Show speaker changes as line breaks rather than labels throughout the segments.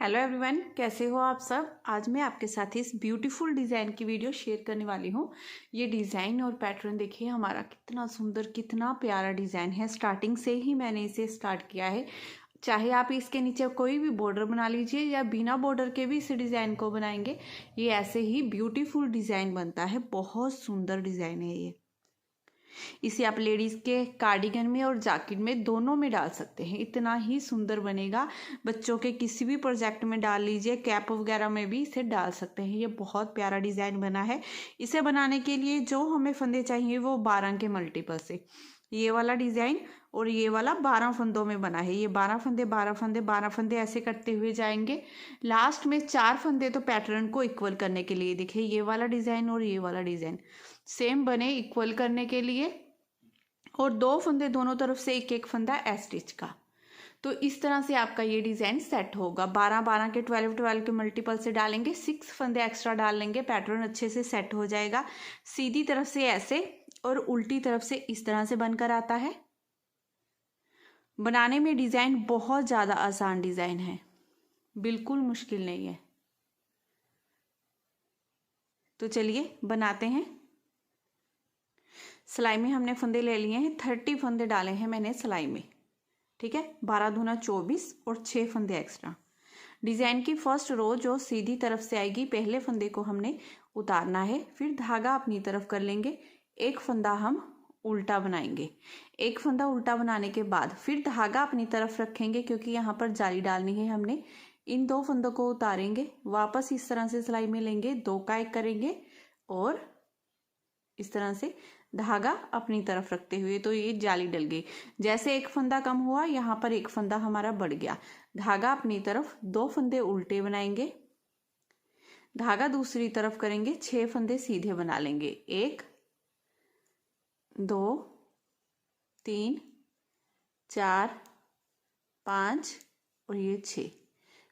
Hello everyone, कैसे हो आप सब। आज मैं आपके साथ इस ब्यूटीफुल डिज़ाइन की वीडियो शेयर करने वाली हूँ। ये डिज़ाइन और पैटर्न देखिए हमारा कितना सुंदर, कितना प्यारा डिज़ाइन है। स्टार्टिंग से ही मैंने इसे स्टार्ट किया है। चाहे आप इसके नीचे कोई भी बॉर्डर बना लीजिए या बिना बॉर्डर के भी इस डिज़ाइन को बनाएंगे, ये ऐसे ही ब्यूटीफुल डिज़ाइन बनता है। बहुत सुंदर डिज़ाइन है ये। इसे आप लेडीज़ के कार्डिगन में और जैकेट में दोनों में डाल सकते हैं। इतना ही सुंदर बनेगा। बच्चों के किसी भी प्रोजेक्ट में डाल लीजिए, कैप वगैरह में भी इसे डाल सकते हैं। ये बहुत प्यारा डिज़ाइन बना है। इसे बनाने के लिए जो हमें फंदे चाहिए वो 12 के मल्टीपल से। ये वाला डिज़ाइन और ये वाला 12 फंदों में बना है। ये 12 फंदे 12 फंदे 12 फंदे ऐसे करते हुए जाएंगे। लास्ट में 4 फंदे तो पैटर्न को इक्वल करने के लिए। देखिए ये वाला डिज़ाइन और ये वाला डिज़ाइन सेम बने इक्वल करने के लिए, और 2 फंदे दोनों तरफ से एक एक फंदा स्टिच का। तो इस तरह से आपका ये डिज़ाइन सेट होगा। 12 12 के 12 12 के मल्टीपल से डालेंगे, 6 फंदे एक्स्ट्रा डाल लेंगे, पैटर्न अच्छे से सेट हो जाएगा। सीधी तरफ से ऐसे और उल्टी तरफ से इस तरह से बनकर आता है। बनाने में डिज़ाइन बहुत ज़्यादा आसान डिज़ाइन है, बिल्कुल मुश्किल नहीं है। तो चलिए बनाते हैं। सिलाई में हमने फंदे ले लिए हैं, 30 फंदे डाले हैं मैंने सिलाई में, ठीक है। 12 दूना 24 और 6 फंदे एक्स्ट्रा। डिज़ाइन की फर्स्ट रो जो सीधी तरफ से आएगी, पहले फंदे को हमने उतारना है, फिर धागा अपनी तरफ कर लेंगे, एक फंदा हम उल्टा बनाएंगे। एक फंदा उल्टा बनाने के बाद फिर धागा अपनी तरफ रखेंगे, क्योंकि यहाँ पर जाली डालनी है हमने। इन 2 फंदों को उतारेंगे, वापस इस तरह से सिलाई में लेंगे, 2 का 1 करेंगे और इस तरह से धागा अपनी तरफ रखते हुए। तो ये जाली डल गई। जैसे एक फंदा कम हुआ, यहाँ पर एक फंदा हमारा बढ़ गया। धागा अपनी तरफ, 2 फंदे उल्टे बनाएंगे, धागा दूसरी तरफ करेंगे, 6 फंदे सीधे बना लेंगे। 1 2 3 4 5 और ये 6।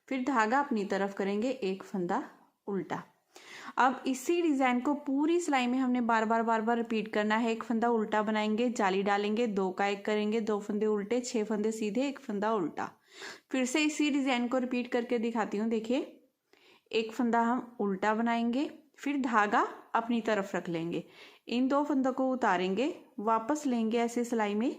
फिर धागा अपनी तरफ करेंगे, एक फंदा उल्टा। अब इसी डिज़ाइन को पूरी सिलाई में हमने बार बार रिपीट करना है। एक फंदा उल्टा बनाएंगे, जाली डालेंगे, 2 का 1 करेंगे, 2 फंदे उल्टे, 6 फंदे सीधे, एक फंदा उल्टा। फिर से इसी डिज़ाइन को रिपीट करके दिखाती हूँ। देखिए, एक फंदा हम उल्टा बनाएंगे, फिर धागा अपनी तरफ रख लेंगे, इन 2 फंदों को उतारेंगे, वापस लेंगे ऐसे सिलाई में,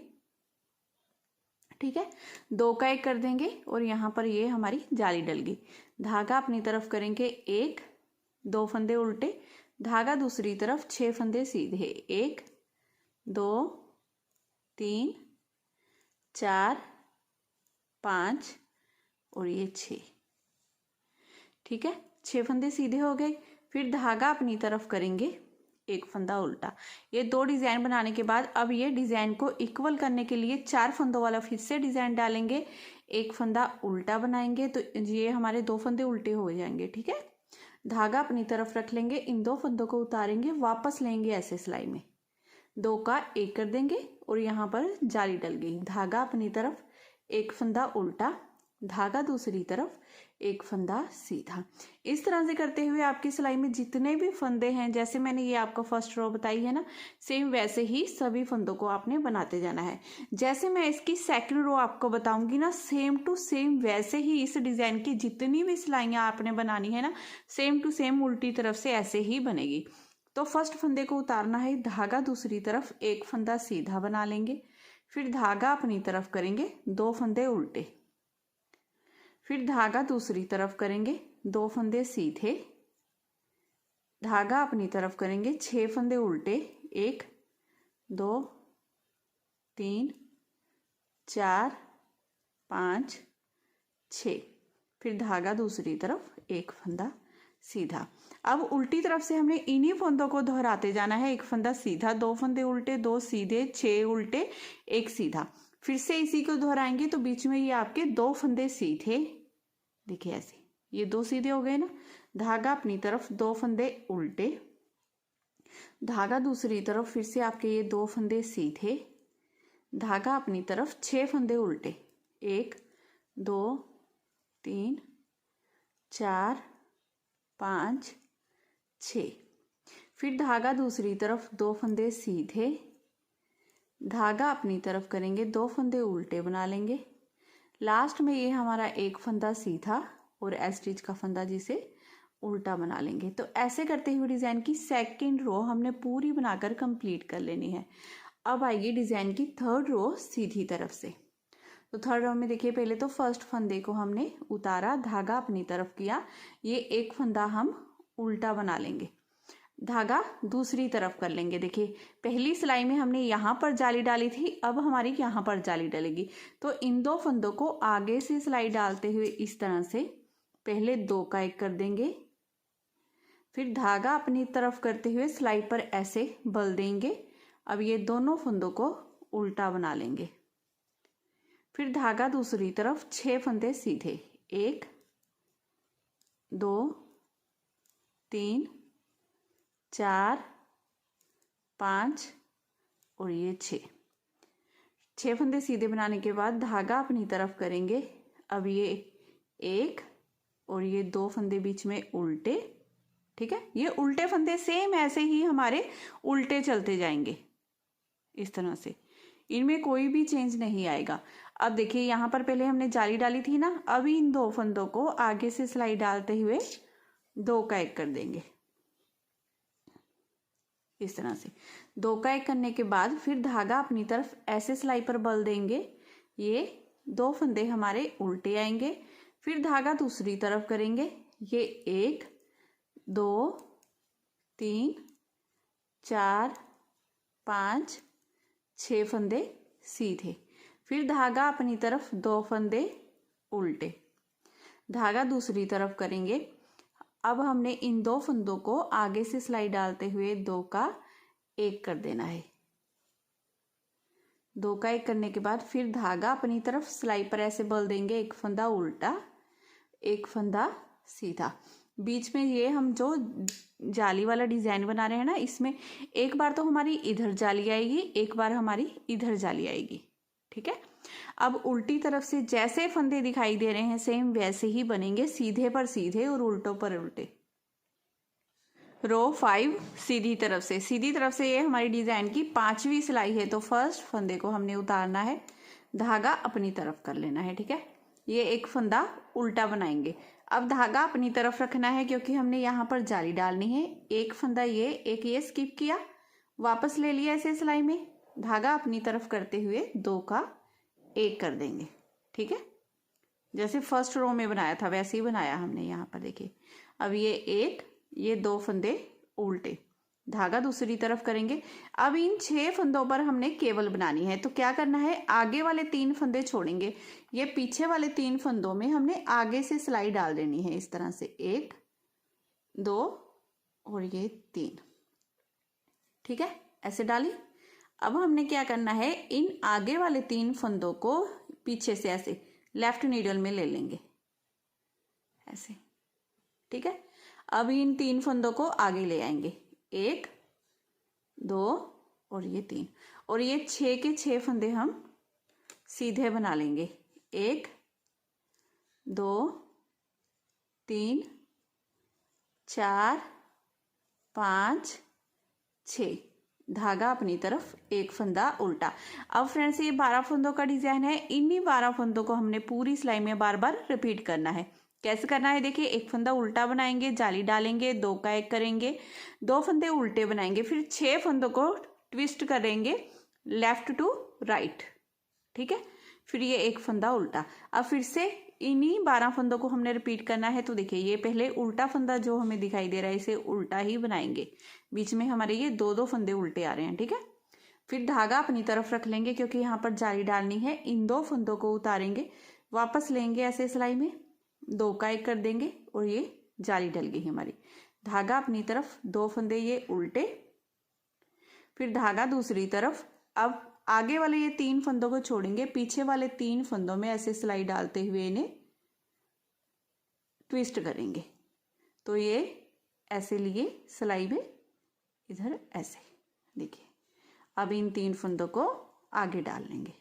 ठीक है। 2 का 1 कर देंगे और यहाँ पर ये हमारी जाली डल गई। धागा अपनी तरफ करेंगे, 1 2 फंदे उल्टे, धागा दूसरी तरफ, 6 फंदे सीधे, 1 2 3 4 5 और ये 6, ठीक है। 6 फंदे सीधे हो गए। फिर धागा अपनी तरफ करेंगे, एक फंदा उल्टा। ये 2 डिज़ाइन बनाने के बाद अब ये डिज़ाइन को इक्वल करने के लिए 4 फंदों वाला फिर से डिज़ाइन डालेंगे, एक फंदा उल्टा बनाएंगे, तो ये हमारे 2 फंदे उल्टे हो जाएंगे, ठीक है। धागा अपनी तरफ रख लेंगे, इन 2 फंदों को उतारेंगे, वापस लेंगे ऐसे सिलाई में, 2 का 1 कर देंगे और यहाँ पर जाली डल गई। धागा अपनी तरफ, एक फंदा उल्टा, धागा दूसरी तरफ, एक फंदा सीधा। इस तरह से करते हुए आपकी सिलाई में जितने भी फंदे हैं, जैसे मैंने ये आपको फर्स्ट रो बताई है ना, सेम वैसे ही सभी फंदों को आपने बनाते जाना है। जैसे मैं इसकी सेकंड रो आपको बताऊंगी ना, सेम टू सेम वैसे ही इस डिज़ाइन की जितनी भी सिलाइयाँ आपने बनानी है ना, सेम टू सेम उल्टी तरफ से ऐसे ही बनेगी। तो फर्स्ट फंदे को उतारना है, धागा दूसरी तरफ, एक फंदा सीधा बना लेंगे, फिर धागा अपनी तरफ करेंगे, 2 फंदे उल्टे, फिर धागा दूसरी तरफ करेंगे, 2 फंदे सीधे, धागा अपनी तरफ करेंगे, 6 फंदे उल्टे, 1 2 3 4 5 6, फिर धागा दूसरी तरफ, एक फंदा सीधा। अब उल्टी तरफ से हमने इन्हीं फंदों को दोहराते जाना है। एक फंदा सीधा, 2 फंदे उल्टे, 2 सीधे, 6 उल्टे, 1 सीधा। फिर से इसी को दोहराएंगे, तो बीच में ये आपके 2 फंदे सीधे, देखिए ऐसे, ये 2 सीधे हो गए ना। धागा अपनी तरफ, 2 फंदे उल्टे, धागा दूसरी तरफ, फिर से आपके ये 2 फंदे सीधे, धागा अपनी तरफ, 6 फंदे उल्टे, 1 2 3 4 5 6, फिर धागा दूसरी तरफ, 2 फंदे सीधे, धागा अपनी तरफ करेंगे, 2 फंदे उल्टे बना लेंगे, लास्ट में ये हमारा एक फंदा सीधा और एल स्टिच का फंदा जिसे उल्टा बना लेंगे। तो ऐसे करते हुए डिज़ाइन की सेकंड रो हमने पूरी बनाकर कंप्लीट कर लेनी है। अब आएगी डिज़ाइन की थर्ड रो सीधी तरफ से। तो थर्ड रो में देखिए, पहले तो फर्स्ट फंदे को हमने उतारा, धागा अपनी तरफ किया, ये एक फंदा हम उल्टा बना लेंगे, धागा दूसरी तरफ कर लेंगे। देखिए पहली सिलाई में हमने यहाँ पर जाली डाली थी, अब हमारी यहाँ पर जाली डलेगी। तो इन दो फंदों को आगे से सिलाई डालते हुए इस तरह से पहले 2 का 1 कर देंगे, फिर धागा अपनी तरफ करते हुए सिलाई पर ऐसे बल देंगे। अब ये दोनों फंदों को उल्टा बना लेंगे, फिर धागा दूसरी तरफ 6 फंदे सीधे, 1 2 3 4 5 और ये 6 फंदे सीधे बनाने के बाद धागा अपनी तरफ करेंगे। अब ये 1 और ये 2 फंदे बीच में उल्टे, ठीक है। ये उल्टे फंदे सेम ऐसे ही हमारे उल्टे चलते जाएंगे इस तरह से, इनमें कोई भी चेंज नहीं आएगा। अब देखिए यहाँ पर पहले हमने जाली डाली थी ना, अब इन 2 फंदों को आगे से सिलाई डालते हुए 2 का 1 कर देंगे इस तरह से। 2 का 1 करने के बाद फिर धागा अपनी तरफ ऐसे सिलाई पर बल देंगे, ये 2 फंदे हमारे उल्टे आएंगे, फिर धागा दूसरी तरफ करेंगे, ये 1 2 3 4 5 6 फंदे सीधे, फिर धागा अपनी तरफ 2 फंदे उल्टे, धागा दूसरी तरफ करेंगे। अब हमने इन 2 फंदों को आगे से सिलाई डालते हुए 2 का 1 कर देना है। 2 का 1 करने के बाद फिर धागा अपनी तरफ सिलाई पर ऐसे बल देंगे, एक फंदा उल्टा एक फंदा सीधा। बीच में ये हम जो जाली वाला डिजाइन बना रहे हैं ना, इसमें एक बार तो हमारी इधर जाली आएगी, एक बार हमारी इधर जाली आएगी, ठीक है। अब उल्टी तरफ से जैसे फंदे दिखाई दे रहे हैं सेम वैसे ही बनेंगे, सीधे पर सीधे और उल्टों पर उल्टे। रो 5 सीधी तरफ से, सीधी तरफ से ये हमारी डिजाइन की 5वीं सिलाई है। तो फर्स्ट फंदे को हमने उतारना है, धागा अपनी तरफ कर लेना है, ठीक है। ये एक फंदा उल्टा बनाएंगे। अब धागा अपनी तरफ रखना है क्योंकि हमने यहाँ पर जाली डालनी है। एक फंदा ये, एक ये स्किप किया, वापस ले लिया ऐसे सिलाई में, धागा अपनी तरफ करते हुए 2 का 1 कर देंगे, ठीक है। जैसे फर्स्ट रो में बनाया था वैसे ही बनाया हमने यहाँ पर, देखिए। अब ये 1, ये 2 फंदे उल्टे, धागा दूसरी तरफ करेंगे। अब इन 6 फंदों पर हमने केवल बनानी है। तो क्या करना है, आगे वाले 3 फंदे छोड़ेंगे, ये पीछे वाले 3 फंदों में हमने आगे से सिलाई डाल देनी है इस तरह से, 1 2 और ये 3, ठीक है, ऐसे डाली। अब हमने क्या करना है, इन आगे वाले 3 फंदों को पीछे से ऐसे लेफ्ट नीडल में ले लेंगे ऐसे, ठीक है। अब इन 3 फंदों को आगे ले आएंगे, 1 2 और ये 3, और ये 6 के 6 फंदे हम सीधे बना लेंगे, 1 2 3 4 5 6, धागा अपनी तरफ एक फंदा उल्टा। अब फ्रेंड्स ये 12 फंदों का डिजाइन है, इन्हीं 12 फंदों को हमने पूरी सिलाई में बार बार रिपीट करना है। कैसे करना है, देखिए, एक फंदा उल्टा बनाएंगे, जाली डालेंगे, 2 का 1 करेंगे, 2 फंदे उल्टे बनाएंगे, फिर 6 फंदों को ट्विस्ट करेंगे लेफ्ट टू राइट, ठीक है, फिर ये एक फंदा उल्टा। अब फिर से इन्हीं 12 फंदों को हमने रिपीट करना है। तो देखिए ये पहले उल्टा फंदा जो हमें दिखाई दे रहा है इसे उल्टा ही बनाएंगे, बीच में हमारे ये 2 फंदे उल्टे आ रहे हैं, ठीक है। फिर धागा अपनी तरफ रख लेंगे क्योंकि यहाँ पर जाली डालनी है, इन 2 फंदों को उतारेंगे, वापस लेंगे ऐसे सिलाई में, 2 का 1 कर देंगे और ये जाली डल गई हमारी। धागा अपनी तरफ, 2 फंदे ये उल्टे, फिर धागा दूसरी तरफ। अब आगे वाले ये 3 फंदों को छोड़ेंगे, पीछे वाले 3 फंदों में ऐसे सिलाई डालते हुए इन्हें ट्विस्ट करेंगे। तो ये ऐसे लिए सिलाई में इधर ऐसे, देखिए। अब इन 3 फंदों को आगे डाल लेंगे।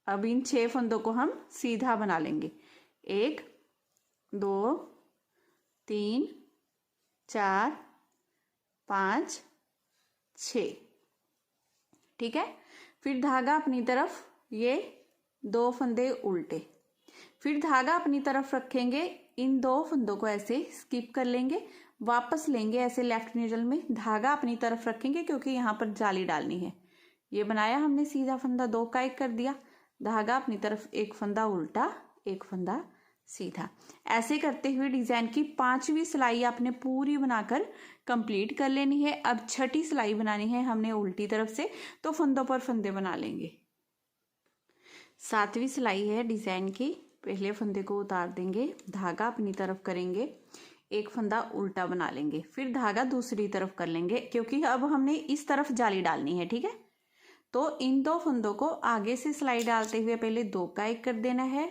अब इन 6 फंदों को हम सीधा बना लेंगे, 1 2 3 4 5 6, ठीक है। फिर धागा अपनी तरफ, ये 2 फंदे उल्टे, फिर धागा अपनी तरफ रखेंगे, इन 2 फंदों को ऐसे स्किप कर लेंगे, वापस लेंगे ऐसे लेफ्ट नीडल में, धागा अपनी तरफ रखेंगे क्योंकि यहाँ पर जाली डालनी है। ये बनाया हमने सीधा फंदा, 2 का 1 कर दिया, धागा अपनी तरफ, एक फंदा उल्टा, एक फंदा सीधा। ऐसे करते हुए डिजाइन की 5वीं सिलाई आपने पूरी बनाकर कंप्लीट कर लेनी है। अब 6ठी सिलाई बनानी है हमने उल्टी तरफ से, तो फंदों पर फंदे बना लेंगे। 7वीं सिलाई है डिजाइन की, पहले फंदे को उतार देंगे, धागा अपनी तरफ करेंगे, एक फंदा उल्टा बना लेंगे, फिर धागा दूसरी तरफ कर लेंगे क्योंकि अब हमने इस तरफ जाली डालनी है। ठीक है, तो इन 2 फंदों को आगे से सिलाई डालते हुए पहले 2 का 1 कर देना है।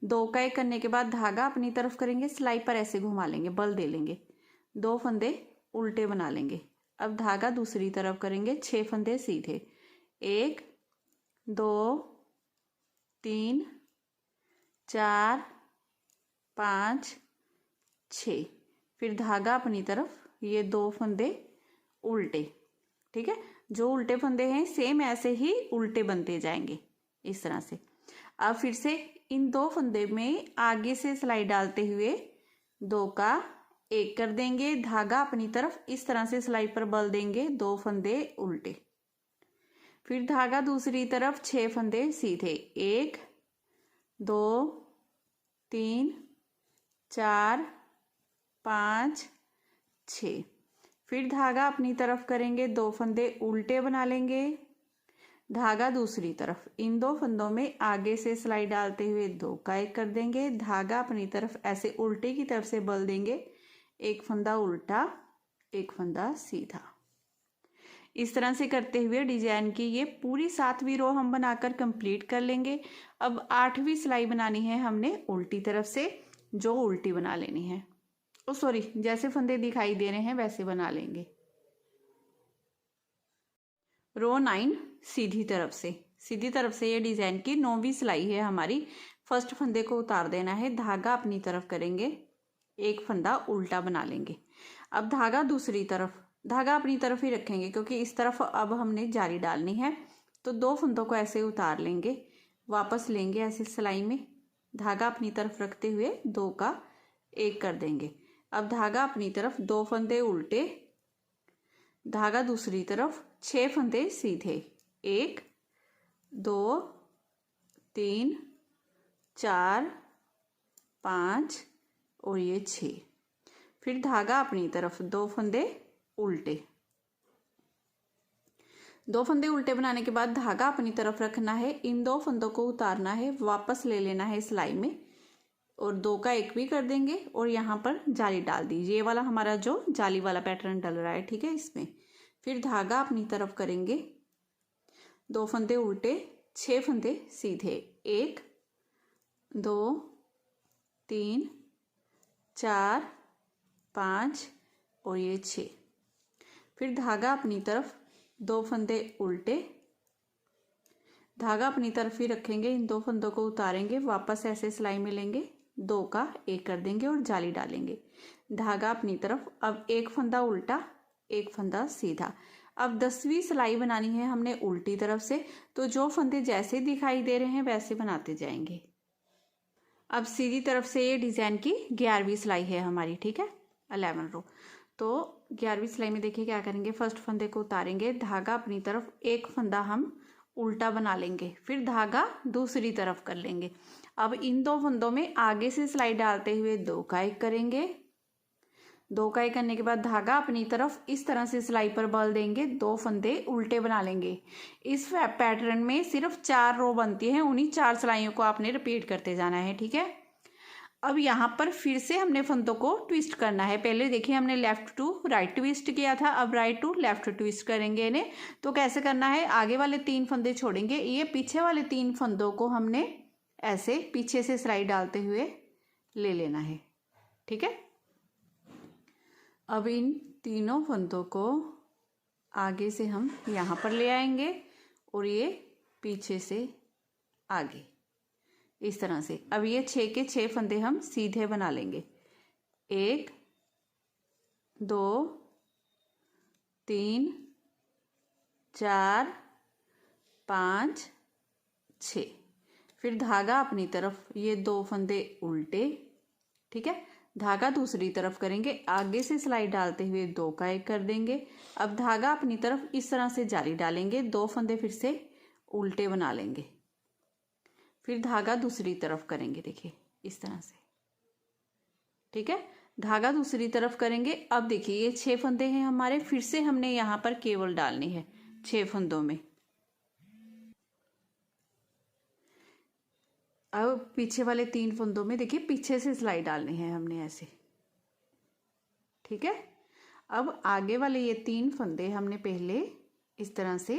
2 का 1 करने के बाद धागा अपनी तरफ करेंगे, सिलाई पर ऐसे घुमा लेंगे, बल दे लेंगे, 2 फंदे उल्टे बना लेंगे। अब धागा दूसरी तरफ करेंगे, 6 फंदे सीधे, 1 2 3 4 5 6, फिर धागा अपनी तरफ, ये 2 फंदे उल्टे। ठीक है, जो उल्टे फंदे हैं सेम ऐसे ही उल्टे बनते जाएंगे इस तरह से। अब फिर से इन 2 फंदे में आगे से सिलाई डालते हुए 2 का 1 कर देंगे, धागा अपनी तरफ इस तरह से सिलाई पर बल देंगे, 2 फंदे उल्टे, फिर धागा दूसरी तरफ, 6 फंदे सीधे, 1 2 3 4 5 6, फिर धागा अपनी तरफ करेंगे, 2 फंदे उल्टे बना लेंगे, धागा दूसरी तरफ, इन 2 फंदों में आगे से सिलाई डालते हुए 2 का 1 कर देंगे, धागा अपनी तरफ ऐसे उल्टे की तरफ से बल देंगे, एक फंदा उल्टा, एक फंदा सीधा। इस तरह से करते हुए डिजाइन की ये पूरी 7वीं रो हम बनाकर कंप्लीट कर लेंगे। अब 8वीं सिलाई बनानी है हमने उल्टी तरफ से, जो उल्टी बना लेनी है, ओ सॉरी, जैसे फंदे दिखाई दे रहे हैं वैसे बना लेंगे। रो 9 सीधी तरफ से ये डिजाइन की 9वीं सिलाई है हमारी। फर्स्ट फंदे को उतार देना है, धागा अपनी तरफ करेंगे, एक फंदा उल्टा बना लेंगे। अब धागा दूसरी तरफ, धागा अपनी तरफ ही रखेंगे क्योंकि इस तरफ अब हमने जाली डालनी है, तो 2 फंदों को ऐसे उतार लेंगे, वापस लेंगे ऐसे सिलाई में, धागा अपनी तरफ रखते हुए 2 का 1 कर देंगे। अब धागा अपनी तरफ, 2 फंदे उल्टे, धागा दूसरी तरफ, 6 फंदे सीधे, 1 2 3 4 5 और ये 6, फिर धागा अपनी तरफ, 2 फंदे उल्टे, 2 फंदे उल्टे बनाने के बाद धागा अपनी तरफ रखना है, इन 2 फंदों को उतारना है, वापस ले लेना है सिलाई में और 2 का 1 भी कर देंगे और यहाँ पर जाली डाल दीजिए। ये वाला हमारा जो जाली वाला पैटर्न डल रहा है, ठीक है, इसमें फिर धागा अपनी तरफ करेंगे, 2 फंदे उल्टे, 6 फंदे सीधे, 1 2 3 4 5 और ये 6, फिर धागा अपनी तरफ, 2 फंदे उल्टे, धागा अपनी तरफ ही रखेंगे, इन 2 फंदों को उतारेंगे, वापस ऐसे सिलाई में लेंगे, 2 का 1 कर देंगे और जाली डालेंगे, धागा अपनी तरफ, अब एक फंदा उल्टा, एक फंदा सीधा। अब 10वीं सिलाई बनानी है हमने उल्टी तरफ से, तो जो फंदे जैसे दिखाई दे रहे हैं वैसे बनाते जाएंगे। अब सीधी तरफ से ये डिजाइन की 11वीं सिलाई है हमारी, ठीक है, 11 रो। तो 11वीं सिलाई में देखिए क्या करेंगे, फर्स्ट फंदे को उतारेंगे, धागा अपनी तरफ, एक फंदा हम उल्टा बना लेंगे, फिर धागा दूसरी तरफ कर लेंगे। अब इन 2 फंदों में आगे से सिलाई डालते हुए 2 का 1 करेंगे, 2 का 1 करने के बाद धागा अपनी तरफ इस तरह से सिलाई पर बल देंगे, 2 फंदे उल्टे बना लेंगे। इस पैटर्न में सिर्फ 4 रो बनती है, उन्हीं 4 सिलाइयों को आपने रिपीट करते जाना है, ठीक है। अब यहाँ पर फिर से हमने फंदों को ट्विस्ट करना है। पहले देखिए हमने लेफ्ट टू राइट ट्विस्ट किया था, अब राइट टू लेफ्ट ट्विस्ट करेंगे इन्हें। तो कैसे करना है, आगे वाले 3 फंदे छोड़ेंगे, ये पीछे वाले 3 फंदों को हमने ऐसे पीछे से सिलाई डालते हुए ले लेना है, ठीक है। अब इन तीनों फंदों को आगे से हम यहाँ पर ले आएंगे और ये पीछे से आगे इस तरह से। अब ये 6 के 6 फंदे हम सीधे बना लेंगे, 1 2 3 4 5 6, फिर धागा अपनी तरफ, ये 2 फंदे उल्टे, ठीक है। धागा दूसरी तरफ करेंगे, आगे से सिलाई डालते हुए 2 का 1 कर देंगे। अब धागा अपनी तरफ इस तरह से जारी डालेंगे, 2 फंदे फिर से उल्टे बना लेंगे, फिर धागा दूसरी तरफ करेंगे, देखिए इस तरह से, ठीक है। धागा दूसरी तरफ करेंगे। अब देखिए ये 6 फंदे हैं हमारे, फिर से हमने यहाँ पर केवल डालनी है 6 फंदों में। अब पीछे वाले 3 फंदों में देखिए पीछे से सिलाई डालनी है हमने ऐसे, ठीक है। अब आगे वाले ये 3 फंदे हमने पहले इस तरह से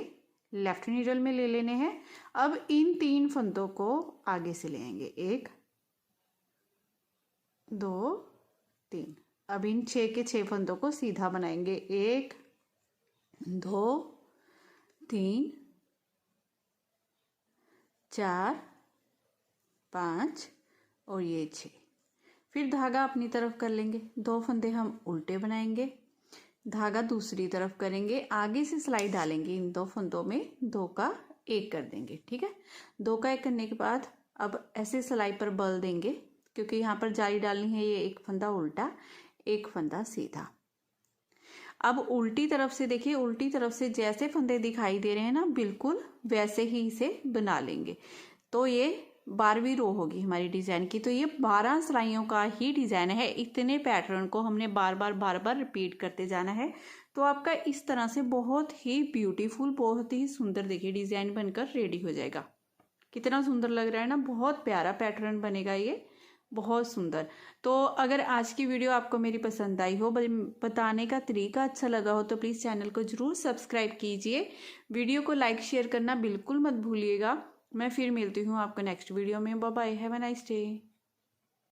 लेफ्ट नीडल में ले लेने हैं। अब इन 3 फंदों को आगे से ले आएंगे, 1 2 3। अब इन 6 के 6 फंदों को सीधा बनाएंगे, 1 2 3 4 5 और ये 6। फिर धागा अपनी तरफ कर लेंगे, 2 फंदे हम उल्टे बनाएंगे, धागा दूसरी तरफ करेंगे, आगे से सिलाई डालेंगे, इन 2 फंदों में 2 का 1 कर देंगे, ठीक है। 2 का 1 करने के बाद अब ऐसे सिलाई पर बल देंगे, क्योंकि यहाँ पर जारी डालनी है। ये 1 फंदा उल्टा 1 फंदा सीधा। अब उल्टी तरफ से देखिए, उल्टी तरफ से जैसे फंदे दिखाई दे रहे हैं ना, बिल्कुल वैसे ही इसे बना लेंगे। तो ये 12वीं रो होगी हमारी डिज़ाइन की। तो ये 12 सिलाइयों का ही डिज़ाइन है। इतने पैटर्न को हमने बार बार रिपीट करते जाना है। तो आपका इस तरह से बहुत ही ब्यूटीफुल, बहुत ही सुंदर देखिए डिज़ाइन बनकर रेडी हो जाएगा। कितना सुंदर लग रहा है ना, बहुत प्यारा पैटर्न बनेगा ये, बहुत सुंदर। तो अगर आज की वीडियो आपको मेरी पसंद आई हो, बताने का तरीका अच्छा लगा हो, तो प्लीज़ चैनल को ज़रूर सब्सक्राइब कीजिए। वीडियो को लाइक शेयर करना बिल्कुल मत भूलिएगा। मैं फिर मिलती हूँ आपको नेक्स्ट वीडियो में। Bye bye, have a nice day.